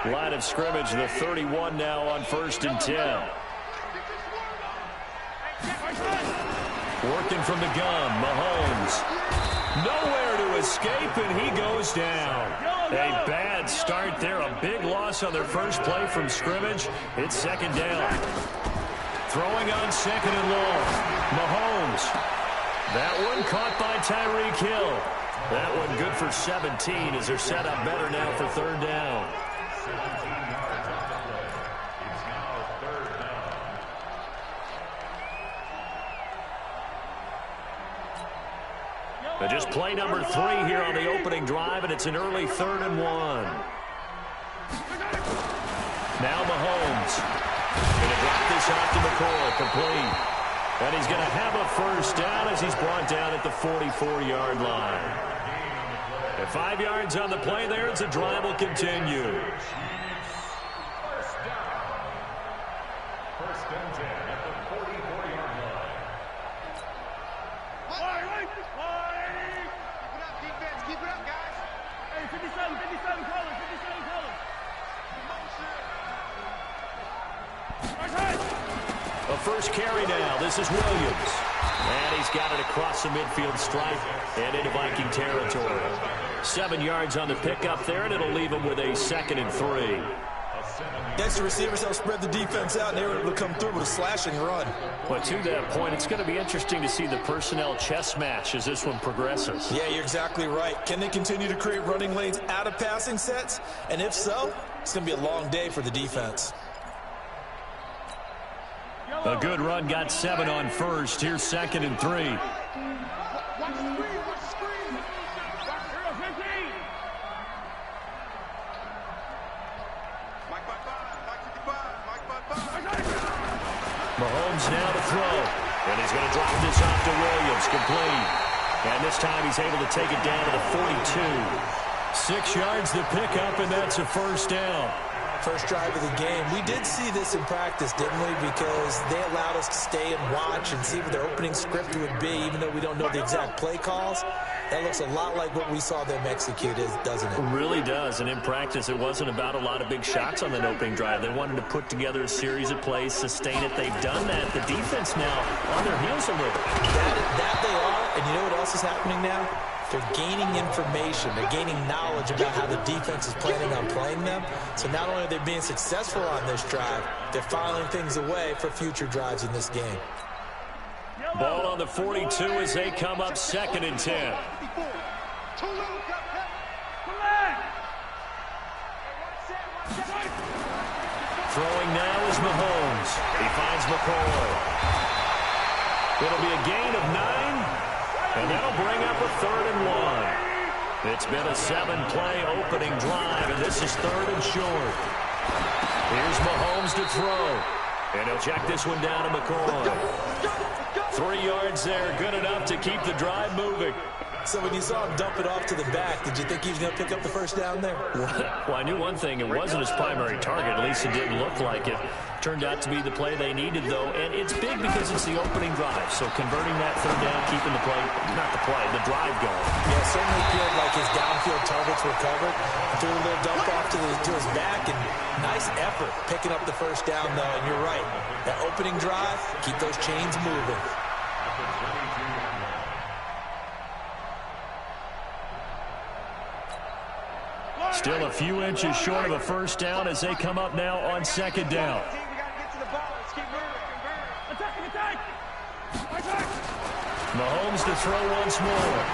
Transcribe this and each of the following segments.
Line of scrimmage, the 31 now on 1st and 10. Working from the gun, Mahomes. Nowhere to escape, and he goes down. A bad start there, a big loss on their first play from scrimmage. It's 2nd down. Throwing on 2nd and long. Mahomes. That one caught by Tyreek Hill. That one good for 17 as they're set up better now for 3rd down. But just play number 3 here on the opening drive, and it's an early 3rd and 1. Now Mahomes. Going to drop this off to McCoy, complete. And he's going to have a 1st down as he's brought down at the 44-yard line. At 5 yards on the play there, as the drive will continue. First and 10 at the 44-yard line. Keep it up, guys. Hey, 57 colors, 57 colors. A first carry now. This is Williams. And he's got it across the midfield stripe and into Viking territory. 7 yards on the pickup there, and it'll leave him with a 2nd and 3. Next, the receivers help spread the defense out, and they were able to come through with a slashing run. Well, to that point, it's going to be interesting to see the personnel chess match as this one progresses. Yeah, you're exactly right. Can they continue to create running lanes out of passing sets? And if so, it's going to be a long day for the defense. A good run, got 7 on 1st. Here's 2nd and 3. Mahomes now to throw. And he's going to drop this off to Williams, complete. And this time he's able to take it down to the 42. 6 yards the pickup, and that's a 1st down. First drive of the game. We did see this in practice, didn't we? Because they allowed us to stay and watch and see what their opening script would be, even though we don't know the exact play calls. That looks a lot like what we saw them execute, doesn't it? It really does. And in practice, it wasn't about a lot of big shots on that opening drive. They wanted to put together a series of plays, sustain it. They've done that. The defense now on their heels a little. That they are. And you know what else is happening now? They're gaining information. They're gaining knowledge about how the defense is planning on playing them. So not only are they being successful on this drive, they're filing things away for future drives in this game. Ball on the 42 as they come up 2nd and 10. Throwing now is Mahomes. He finds McCoy. It'll be a gain of 9. And that'll bring up a 3rd and 1. It's been a 7-play opening drive, and this is 3rd and short. Here's Mahomes to throw. And he'll check this one down to McCoy. 3 yards there, good enough to keep the drive moving. So when you saw him dump it off to the back, did you think he was going to pick up the 1st down there? Well, I knew one thing. It wasn't his primary target. At least it didn't look like it. Turned out to be the play they needed, though. And it's big because it's the opening drive. So converting that 3rd down, keeping the play, not the play, the drive going. Yeah, it certainly feels like his downfield targets were covered. Threw a little dump off to his back, and nice effort picking up the 1st down, though. And you're right. That opening drive, keep those chains moving. Still a few inches short of a 1st down as they come up now on 2nd down. Mahomes to throw once more.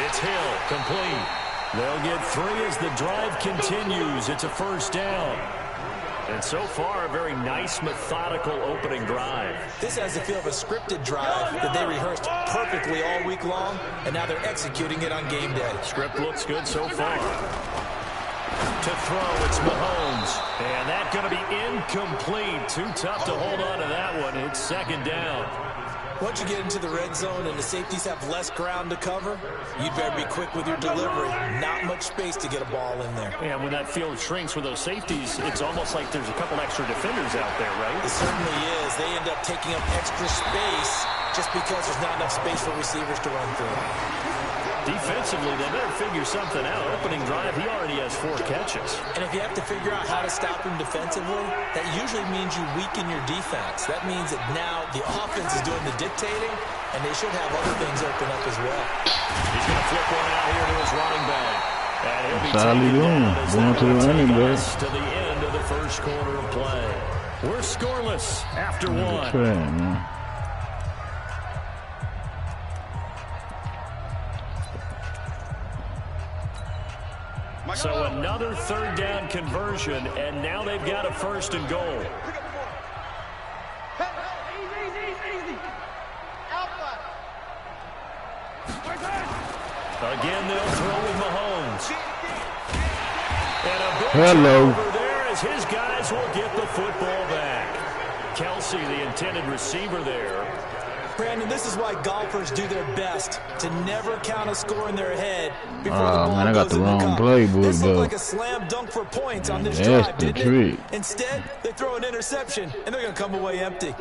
It's Hill, complete. They'll get 3 as the drive continues. It's a 1st down. And so far, a very nice, methodical opening drive. This has the feel of a scripted drive that they rehearsed perfectly all week long, and now they're executing it on game day. Script looks good so far. To throw, it's Mahomes. And that's going to be incomplete. Too tough to hold on to that one. It's 2nd down. Once you get into the red zone and the safeties have less ground to cover, you'd better be quick with your delivery. Not much space to get a ball in there. And when that field shrinks with those safeties, it's almost like there's a couple extra defenders out there, right? It certainly is. They end up taking up extra space just because there's not enough space for receivers to run through. Defensively, they better figure something out. Opening drive, he already has 4 catches. And if you have to figure out how to stop him defensively, that usually means you weaken your defense. That means that now the offense is doing the dictating, and they should have other things open up as well. He's going to flip one out here to his running back. And he'll be taken down as that will take us to the end of the first quarter of play. We're scoreless after 1. So another third down conversion, and now they've got a 1st and goal. Again, they'll throw with Mahomes. And a big over there as his guys will get the football back. Kelsey, the intended receiver there. Brandon, this is why golfers do their best to never count a score in their head before the ball man, I got goes the in wrong the cup. playbook, This looked though. like a slam dunk for points on this That's drive, the didn't trick. it? Instead, they throw an interception, and they're going to come away empty.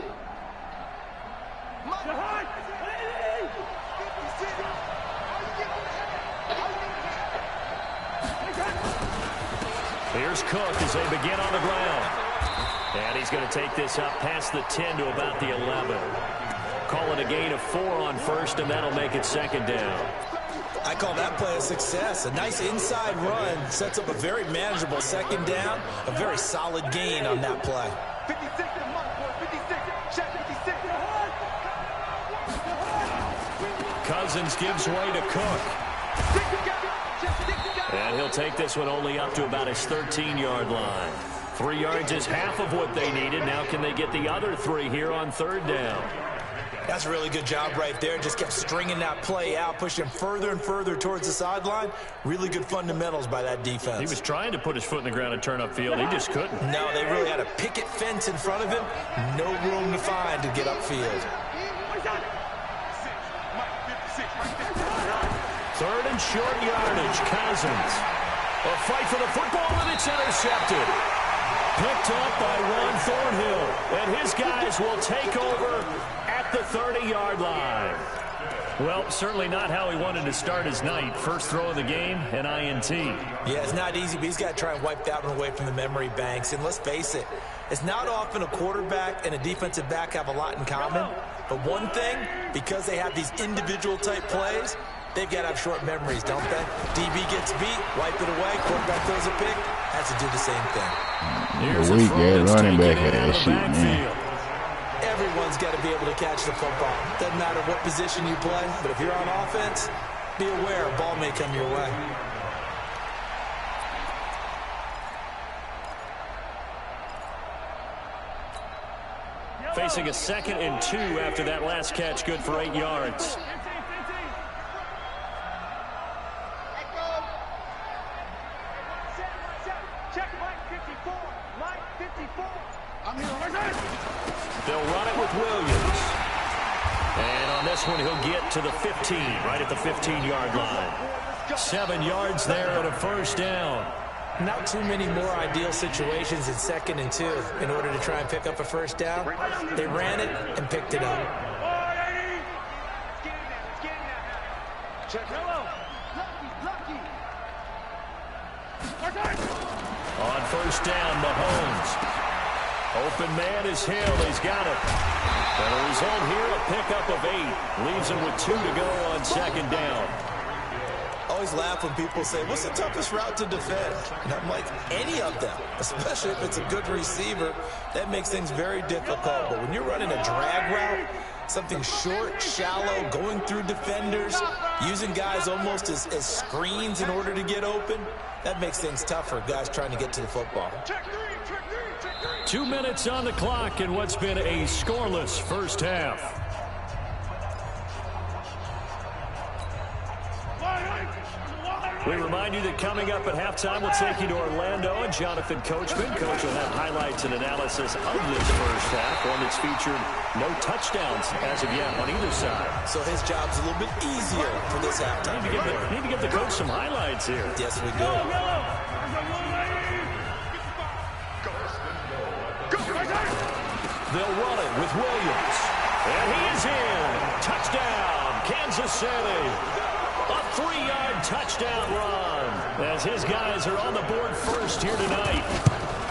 Here's Cook as they begin on the ground. And he's going to take this up past the 10 to about the 11. Call it a gain of 4 on 1st, and that'll make it 2nd down. I call that play a success. A nice inside run sets up a very manageable 2nd down, a very solid gain on that play. 56 to the mark, boy. 56. Check 56. Cousins gives way to Cook. And he'll take this one only up to about his 13-yard line. 3 yards is half of what they needed. Now can they get the other 3 here on 3rd down? That's a really good job right there. Just kept stringing that play out, pushing further and further towards the sideline. Really good fundamentals by that defense. He was trying to put his foot in the ground and turn upfield. He just couldn't. No, they really had a picket fence in front of him. No room to find to get upfield. 3rd and short yardage. Cousins. A fight for the football, and it's intercepted. Picked up by Ron Thornhill. And his guys will take over at the 30-yard line. Well, certainly not how he wanted to start his night. First throw of the game, an INT. Yeah, it's not easy, but he's got to try and wipe that one away from the memory banks. And let's face it, it's not often a quarterback and a defensive back have a lot in common. But one thing, because they have these individual type plays, they've got to have short memories, don't they? DB gets beat, wipe it away, quarterback throws a pick, has to do the same thing. Here's The a weak throw that's running back taken had out that of the shit, man. backfield. Everyone's got to be able to catch the football. Doesn't matter what position you play, but if you're on offense, be aware a ball may come your way. Facing a 2nd and 2 after that last catch, good for 8 yards. They'll run it with Williams. And on this one, he'll get to the 15, right at the 15-yard line. 7 yards there and a 1st down. Not too many more ideal situations in 2nd and 2 in order to try and pick up a 1st down. They ran it and picked it up. On 1st down, Mahomes. Open man is Hill. He's got it. And a result here, a pickup of 8. Leaves him with 2 to go on 2nd down. Always laugh when people say, what's the toughest route to defend? And I'm like, any of them, especially if it's a good receiver. That makes things very difficult. But when you're running a drag route, something short, shallow, going through defenders, using guys almost as screens in order to get open, that makes things tough for guys trying to get to the football. 2 minutes on the clock in what's been a scoreless first half. We remind you that coming up at halftime, we'll take you to Orlando and Jonathan Coachman. Coach will have highlights and analysis of this first half, one that's featured no touchdowns as of yet on either side. So his job's a little bit easier for this halftime. Need to give the coach some highlights here. Yes, we do. They'll run it with Williams. And he is in. Touchdown, Kansas City. A 3-yard touchdown run as his guys are on the board first here tonight.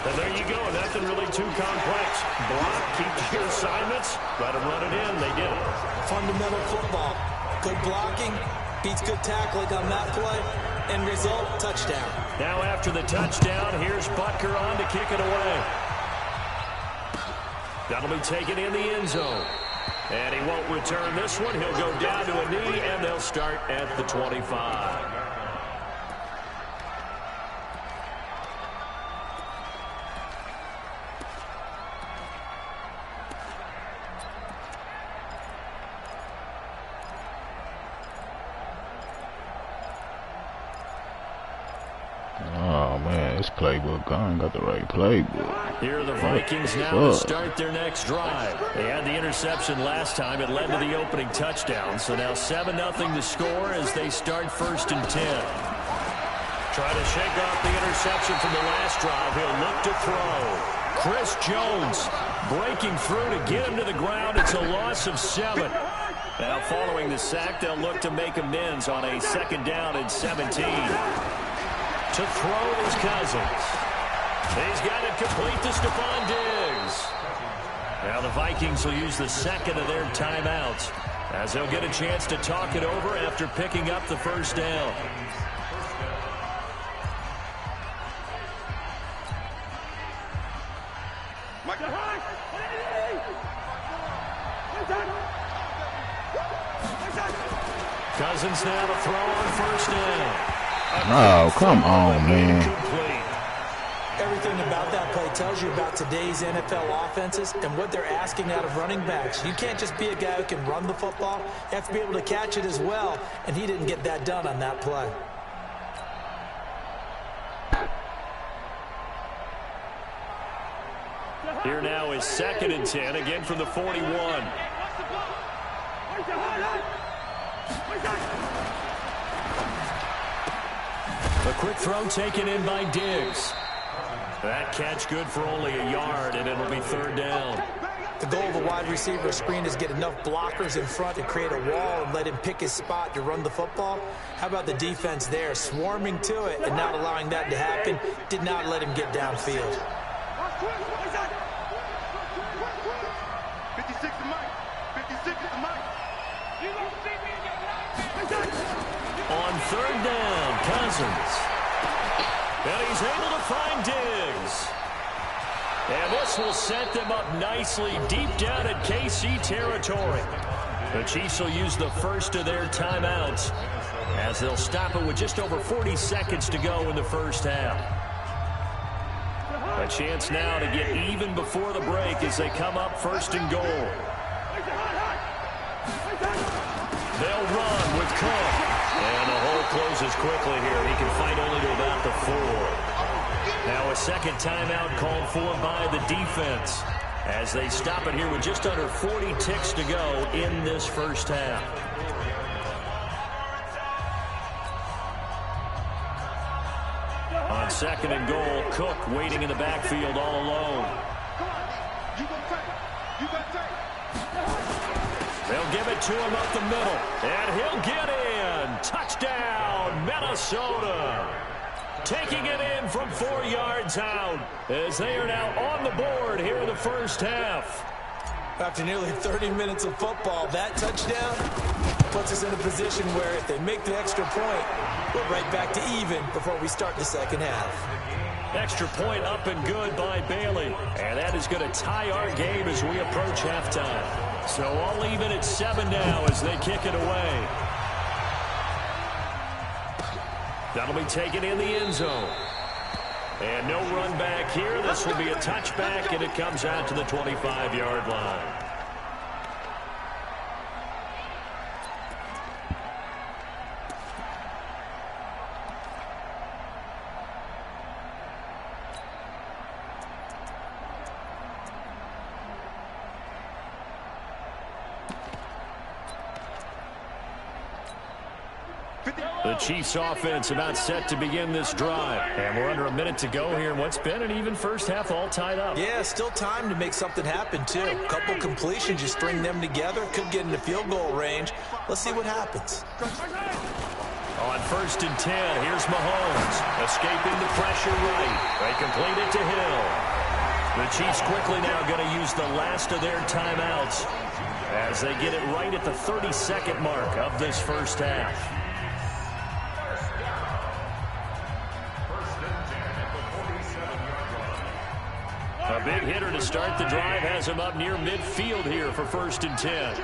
And there you go. Nothing really too complex. Block, keep your assignments, let them run it in. They did it. Fundamental football. Good blocking beats good tackling on that play. End result, touchdown. Now after the touchdown, here's Butker on to kick it away. That'll be taken in the end zone. And he won't return this one. He'll go down to a knee, and they'll start at the 25. Oh man, this playbook, I ain't got the right playbook. Here are the Vikings now to start their next drive. They had the interception last time. It led to the opening touchdown. So now 7-0 to score as they start 1st and 10. Try to shake off the interception from the last drive. He'll look to throw. Chris Jones breaking through to get him to the ground. It's a loss of 7. Now following the sack, they'll look to make amends on a 2nd down and 17. To throw is Cousins. He's got it complete to Stephon Diggs. Now the Vikings will use the 2nd of their timeouts as they'll get a chance to talk it over after picking up the 1st down. Cousins now to throw on 1st down. Oh, come on, man. Everything about that play tells you about today's NFL offenses and what they're asking out of running backs. You can't just be a guy who can run the football. You have to be able to catch it as well, and he didn't get that done on that play. Here now is 2nd and 10, again from the 41. A quick throw taken in by Diggs. That catch good for only a yard, and it'll be 3rd down. The goal of a wide receiver screen is get enough blockers in front to create a wall and let him pick his spot to run the football. How about the defense there, swarming to it and not allowing that to happen? Did not let him get downfield. 56 is Mike. 56 is Mike. On 3rd down, Cousins. And he's able to find Diggs. And this will set them up nicely deep down at KC territory. The Chiefs will use the 1st of their timeouts as they'll stop it with just over 40 seconds to go in the 1st half. A chance now to get even before the break as they come up 1st and goal. They'll run with Cook. And the hole closes quickly here. He can fight only to about the 4. Now a 2nd timeout called for by the defense as they stop it here with just under 40 ticks to go in this 1st half. On 2nd and goal, Cook waiting in the backfield all alone. They'll give it to him up the middle, and he'll get in. Touchdown, Minnesota. Taking it in from 4 yards out as they are now on the board here in the 1st half. After nearly 30 minutes of football, that touchdown puts us in a position where if they make the extra point, we're right back to even before we start the 2nd half. Extra point up and good by Bailey. And that is going to tie our game as we approach halftime. So all even at 7 now as they kick it away. That'll be taken in the end zone. And no run back here. This will be a touchback, and it comes out to the 25-yard line. The Chiefs offense about set to begin this drive. And we're under a minute to go here in what's been an even 1st half, all tied up. Yeah, still time to make something happen, too. A couple completions, you string them together, could get into field goal range. Let's see what happens. On 1st and 10, here's Mahomes. Escaping the pressure right. They complete it to Hill. The Chiefs quickly now going to use the last of their timeouts as they get it right at the 30-second mark of this first half. A big hitter to start the drive has him up near midfield here for 1st and 10.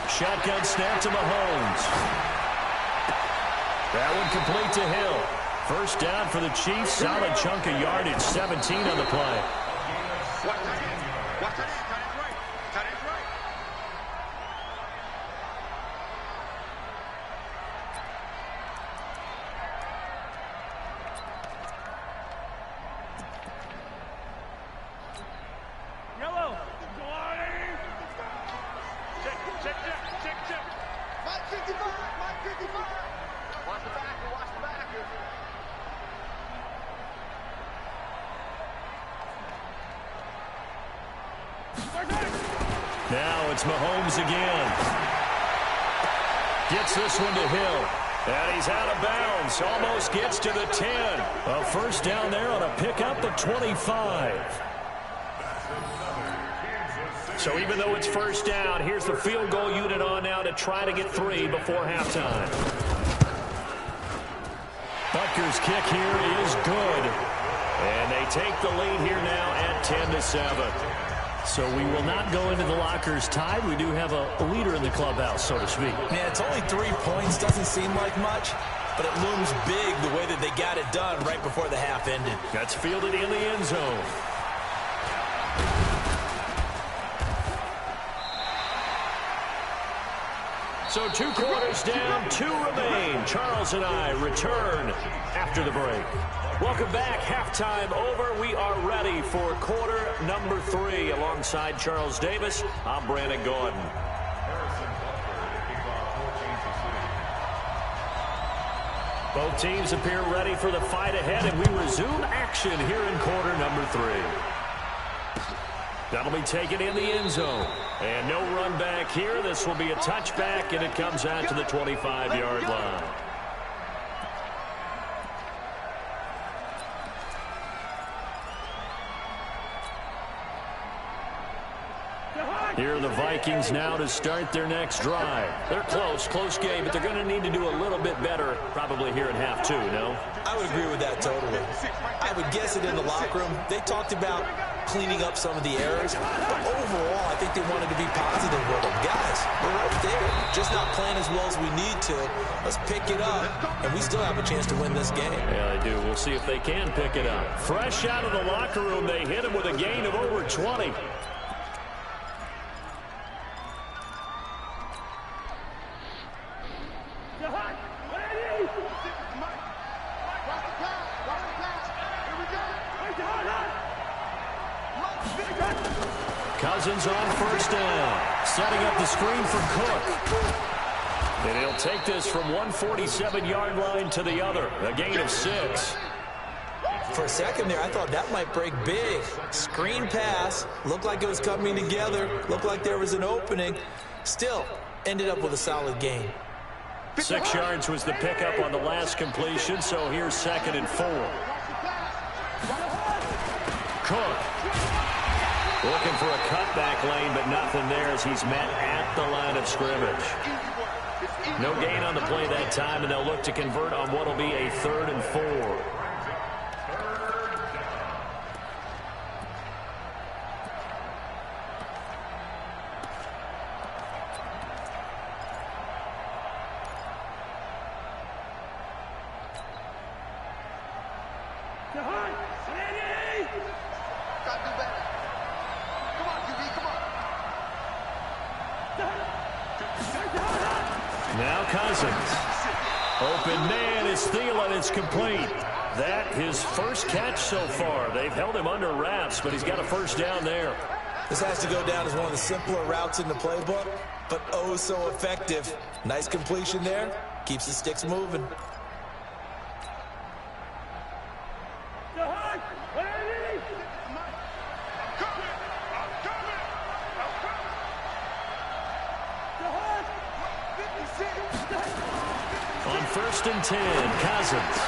Shotgun snap to Mahomes. That one complete to Hill. First down for the Chiefs. Solid chunk of yardage. 17 on the play. Now it's Mahomes again. Gets this one to Hill. And he's out of bounds. Almost gets to the 10. A first down there on a pickup of 25. So even though it's first down, here's the field goal unit on now to try to get 3 before halftime. Butker's kick here is good. And they take the lead here now at 10-7. So we will not go into the lockers tied. We do have a leader in the clubhouse, so to speak. Yeah, it's only 3 points. Doesn't seem like much, but it looms big the way that they got it done right before the half ended. That's fielded in the end zone. So 2 quarters down, 2 remain. Charles and I return after the break. Welcome back. Halftime over. We are ready for quarter number 3. Alongside Charles Davis, I'm Brandon Gordon. Both teams appear ready for the fight ahead, and we resume action here in quarter number 3. That'll be taken in the end zone. And no run back here. This will be a touchback, and it comes out to the 25-yard line. Here are the Vikings now to start their next drive. They're close game, but they're going to need to do a little bit better probably here in half 2, no? I would agree with that totally. I would guess it in the locker room. They talked about cleaning up some of the errors, but overall, I think they wanted to be positive with them. Guys, we're right there. Just not playing as well as we need to. Let's pick it up, and we still have a chance to win this game. Yeah, they do. We'll see if they can pick it up. Fresh out of the locker room, they hit him with a gain of over 20. Cousins on first down, setting up the screen for Cook. And he'll take this from 147-yard line to the other, a gain of 6. For a second there, I thought that might break big. Screen pass, looked like it was coming together, looked like there was an opening. Still, ended up with a solid gain. 6 yards was the pickup on the last completion, so here's 2nd and 4. Cook. Looking for a cutback lane, but nothing there as he's met at the line of scrimmage. No gain on the play that time, and they'll look to convert on what will be a 3rd and 4. Now Cousins. Open man is Thielen. It's complete. That his first catch so far. They've held him under wraps, but he's got a first down there. This has to go down as one of the simpler routes in the playbook, but oh so effective. Nice completion there. Keeps the sticks moving. first and 10. Cousins.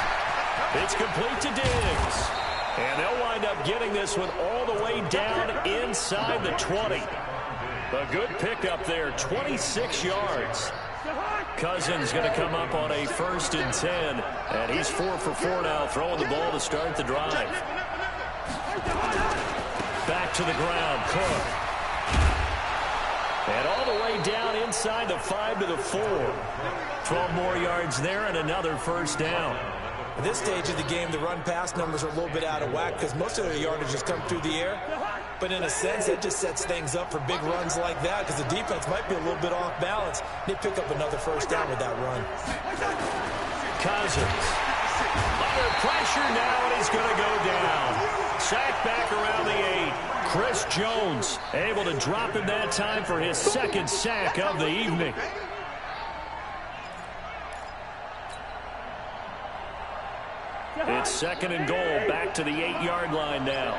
It's complete to Diggs. And they'll wind up getting this one all the way down inside the 20. A good pickup there, 26 yards. Cousins going to come up on a first and 10. And he's 4 for 4 now, throwing the ball to start the drive. Back to the ground, Cook. And all the way down inside the 5 to the 4. 12 more yards there and another first down. At this stage of the game, the run-pass numbers are a little bit out of whack because most of their yardage has come through the air. But in a sense, that just sets things up for big runs like that because the defense might be a little bit off balance. They pick up another first down with that run. Cousins. Under pressure now, and he's going to go down. Sacked back around the 8. Chris Jones able to drop him that time for his second sack of the evening. It's second and goal, back to the 8-yard line now.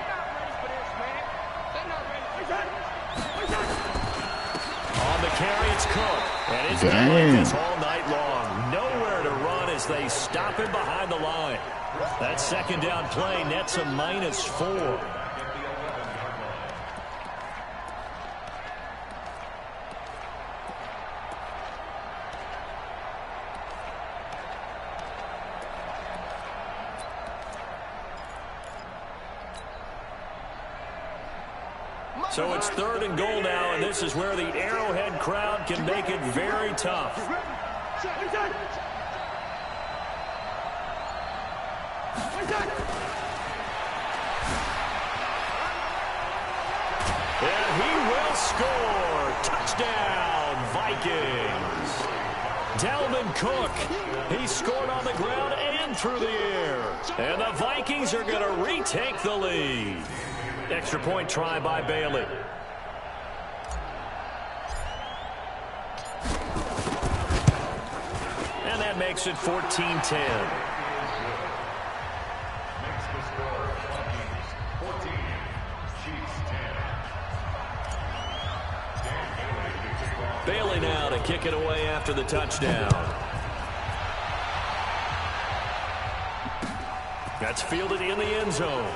On the carry, it's Cook. And it's been like this all night long. Nowhere to run as they stop him behind the line. That second down play nets a -4. So it's third and goal now, and this is where the Arrowhead crowd can make it very tough. And he will score. Touchdown, Vikings. Dalvin Cook, he scored on the ground and through the air. And the Vikings are going to retake the lead. Extra point try by Bailey. And that makes it 14-10. Bailey now to kick it away after the touchdown. That's fielded in the end zone.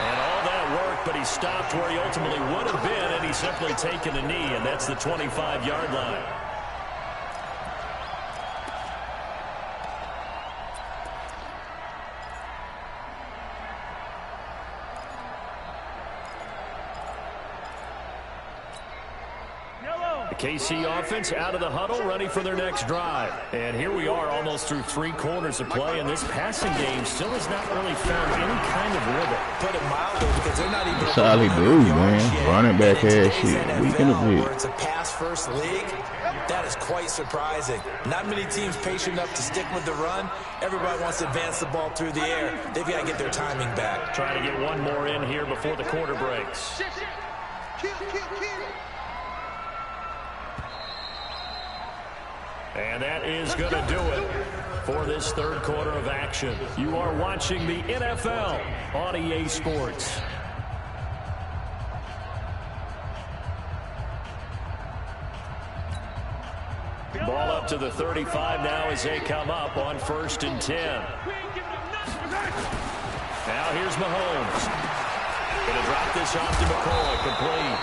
And all that work, but he stopped where he ultimately would have been, and he's simply taken a knee, and that's the 25-yard line. KC offense out of the huddle, ready for their next drive. And here we are almost through 3 quarters of play, and this passing game still has not really found any kind of rhythm. Put it mildly, because they're not even... That's all he do, man. Running back ass shit. Weak in the where it's a pass-first league, that is quite surprising. Not many teams patient enough to stick with the run. Everybody wants to advance the ball through the air. They've got to get their timing back. Trying to get one more in here before the quarter breaks. And that is going to do it for this third quarter of action. You are watching the NFL on EA Sports. Ball up to the 35 now as they come up on 1st and 10. Now here's Mahomes. Going to drop this off to McCoy, complete.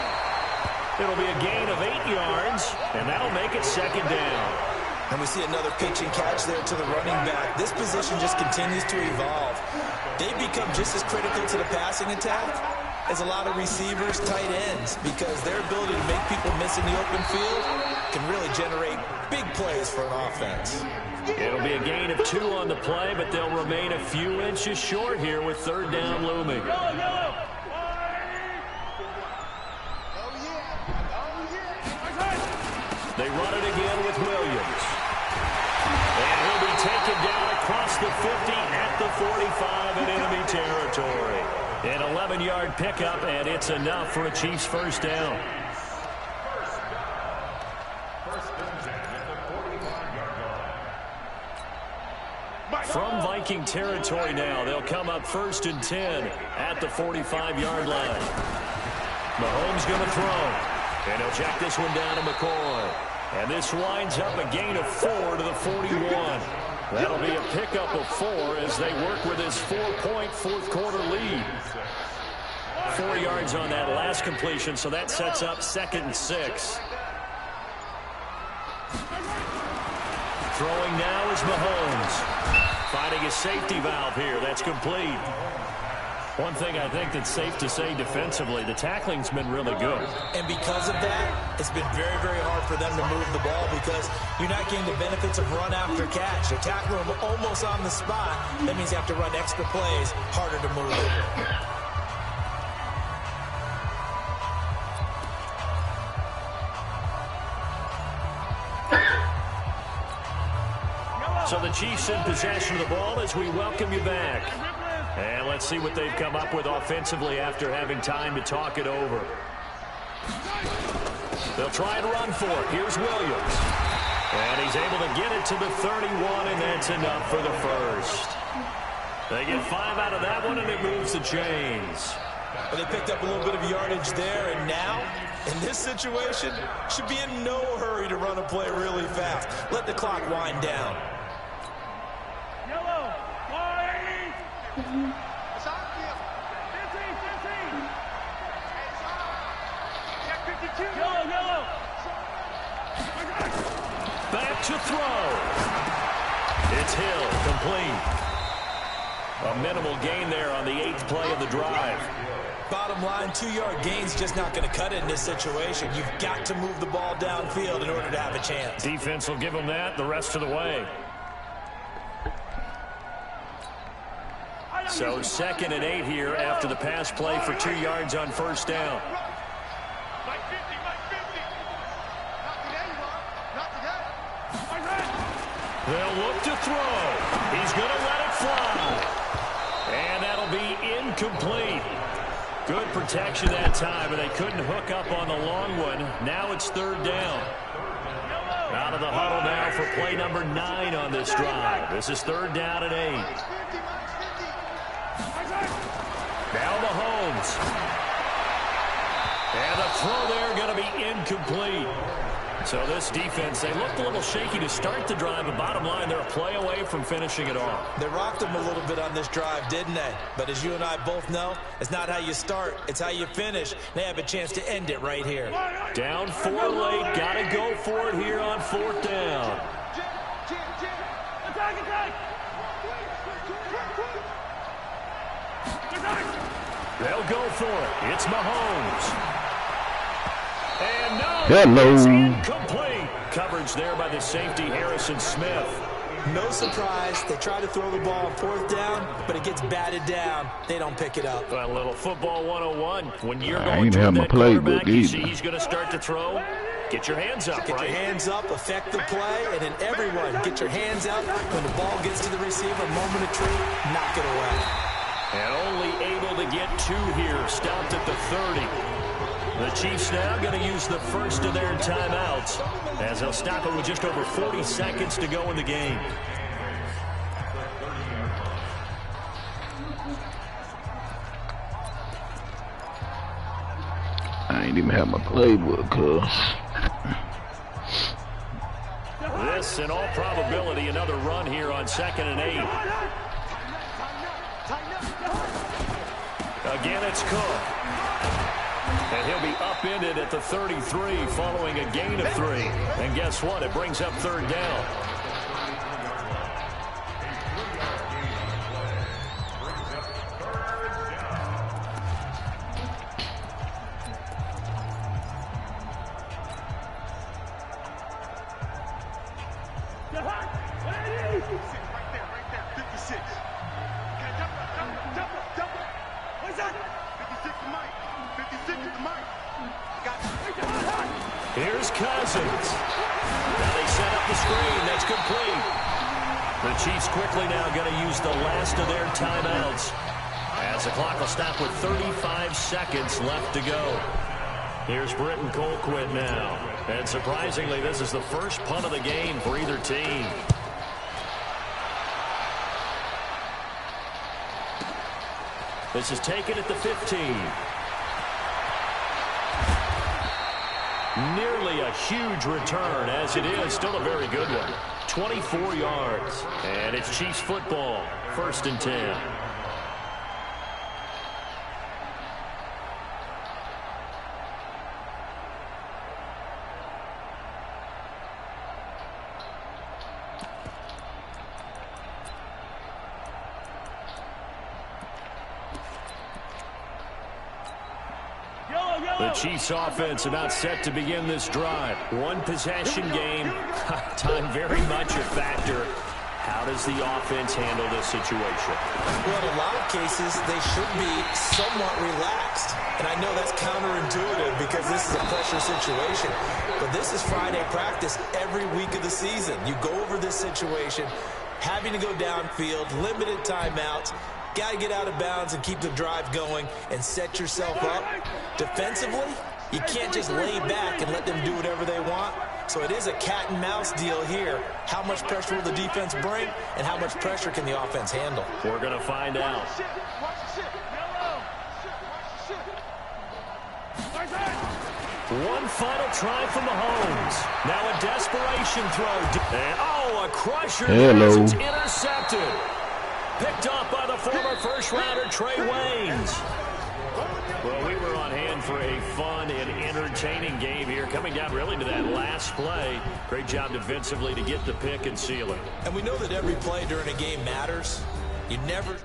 It'll be a gain of 8 yards, and that'll make it second down. And we see another pitch and catch there to the running back. This position just continues to evolve. They become just as critical to the passing attack as a lot of receivers, tight ends, because their ability to make people miss in the open field can really generate big plays for an offense. It'll be a gain of 2 on the play, but they'll remain a few inches short here with third down looming. They run it again with Williams. And he'll be taken down across the 50 at the 45 in enemy territory. An 11-yard pickup, and it's enough for a Chiefs first down. From Viking territory now, they'll come up 1st and 10 at the 45-yard line. Mahomes going to throw. And he'll check this one down to McCoy. And this winds up a gain of 4 to the 41. That'll be a pickup of 4 as they work with his 4-point fourth-quarter lead. 4 yards on that last completion, so that sets up 2nd and 6. Throwing now is Mahomes. Finding a safety valve here. That's complete. One thing I think that's safe to say defensively, the tackling's been really good. And because of that, it's been very, very hard for them to move the ball because you're not getting the benefits of run after catch. You're tackling them almost on the spot. That means you have to run extra plays, harder to move it. So the Chiefs in possession of the ball as we welcome you back. And let's see what they've come up with offensively after having time to talk it over. They'll try and run for it. Here's Williams. And he's able to get it to the 31, and that's enough for the first. They get 5 out of that one, and it moves the chains. Well, they picked up a little bit of yardage there, and now, in this situation, should be in no hurry to run a play really fast. Let the clock wind down. Yellow, wide. It's on field. 15. Check 52. Yellow. Back to throw. It's Hill, complete. A minimal gain there on the 8th play of the drive. Bottom line, 2-yard gain's just not going to cut it in this situation. You've got to move the ball downfield in order to have a chance. Defense will give them that the rest of the way. So 2nd and 8 here after the pass play for 2 yards on first down. They'll look to throw. He's going to let it fly. And that'll be incomplete. Good protection that time, but they couldn't hook up on the long one. Now it's 3rd down. Out of the huddle now for play number 9 on this drive. This is 3rd down and 8. Now Mahomes. And the throw there going to be incomplete. So this defense, they looked a little shaky to start the drive, but bottom line, they're a play away from finishing it off. They rocked them a little bit on this drive, didn't they? But as you and I both know, it's not how you start, it's how you finish. They have a chance to end it right here. Down 4 late, got to go for it here on 4th down. Attack. They'll go for it. It's Mahomes. And no, Hello. It's incomplete. Coverage there by the safety, Harrison Smith. No surprise. They try to throw the ball on 4th down, but it gets batted down. They don't pick it up. A little football 101. When you're I going ain't to have my that quarterback, playbook you either. see he's going to start to throw. Get your hands up, Get right? your hands up, affect the play, and then everyone get your hands up. When the ball gets to the receiver, moment of truth, knock it away. And only able to get 2 here. Stopped at the 30. The Chiefs now going to use the first of their timeouts as they'll stop it with just over 40 seconds to go in the game. I ain't even have my playbook, cuz. This, in all probability, another run here on 2nd and 8. Again, it's Cook. And he'll be upended at the 33 following a gain of 3. And guess what? It brings up 3rd down. Right there. 56. What's that? 56 to Mike. 56 to Mike. Here's Cousins. Now they set up the screen. That's complete. The Chiefs quickly now going to use the last of their timeouts as the clock will stop with 35 seconds left to go. Here's Britton Colquitt now. And surprisingly, this is the first punt of the game for either team. This is taken at the 15. Nearly a huge return, as it is still a very good one. 24 yards. And it's Chiefs football. 1st and 10. The Chiefs offense about set to begin this drive. One possession game. Time very much a factor. How does the offense handle this situation? Well, in a lot of cases, they should be somewhat relaxed. And I know that's counterintuitive because this is a pressure situation. But this is Friday practice every week of the season. You go over this situation, having to go downfield, limited timeouts. Got to get out of bounds and keep the drive going and set yourself up. Defensively, you can't just lay back and let them do whatever they want. So it is a cat and mouse deal here. How much pressure will the defense bring and how much pressure can the offense handle? We're going to find out. One final try from Mahomes. Now a desperation throw. And, a crusher. Hello. It's intercepted. Picked up by the former first-rounder Trey Waynes. Well, we were on hand for a fun and entertaining game here. Coming down really to that last play. Great job defensively to get the pick and seal it. And we know that every play during a game matters. You never...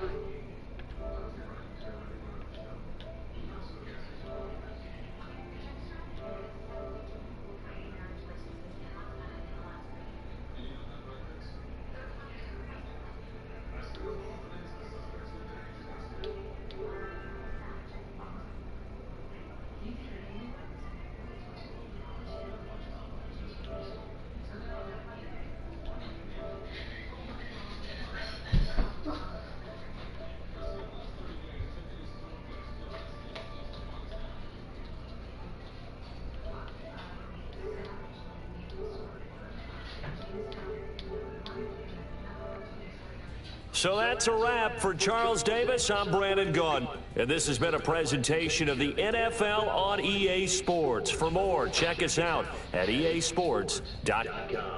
So that's a wrap for Charles Davis. I'm Brandon Gaudin. And this has been a presentation of the NFL on EA Sports. For more, check us out at easports.com.